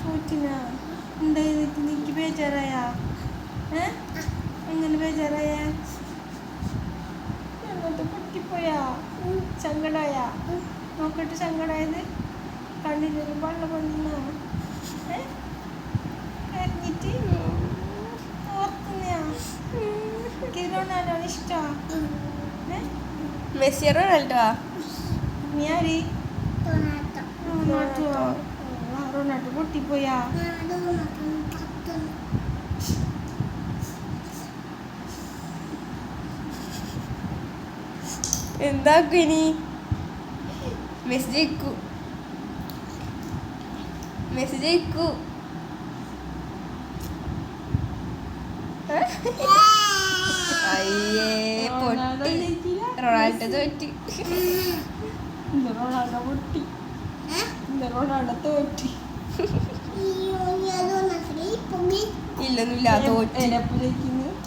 പൂറ്റിനാ ഉണ്ടായിട്ട് എനിക്ക് ബേജാറായാ? എങ്ങനെ ബേജാറായാ? അങ്ങോട്ട് പൊട്ടിപ്പോയാ? സങ്കടായാ? നോക്കട്ടെ സങ്കടായത് കണ്ണിലൊരു വെള്ളം വന്നാ കരഞ്ഞിട്ട് ഓർക്കുന്നയാ? റൊണാൾഡോയാണ് ഇഷ്ടം. Messi Ronaldo? നീ ആര്? റൊണാൾഡോ പൊട്ടിപ്പോയാ? എന്താക്കും ഇനി? മെസ്സി ജയിക്കൂ, മെസ്സി ജയിക്കൂ. അയ്യേ പൊട്ടി, റൊണാൾഡോ തോറ്റി. റൊണാൾഡോ പൊട്ടി, റൊണാൾഡോ തോറ്റി. ഇല്ലൊന്നുമില്ല തോറ്റി.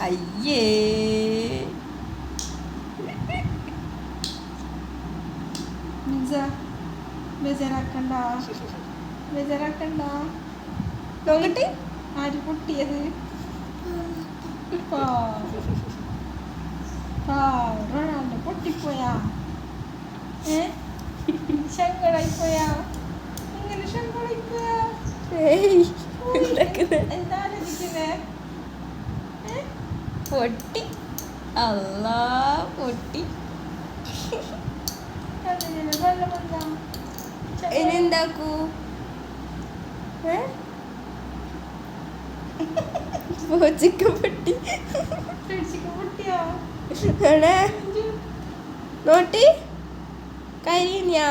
അയ്യേ ബേജാറാക്കണ്ട, ബേജാറാക്കണ്ട. നോക്കട്ടെ ആര് പൊട്ടിയത്? റൊണാൾഡോ പൊട്ടിപ്പോയാ? ശങ്കടായിപ്പോയാ? ഇങ്ങനെ ശങ്കടായിപ്പോയാ? എന്താ ആലോചിക്കുന്നേ? പൊട്ടി, അല്ലാ പൊട്ടി. വെള്ളം വന്നാ ഇനി എന്താക്കൂ? ചിക്കൻ പൊട്ടി. പൊട്ടിയാ? നോട്ടി കരിഞ്ഞാ?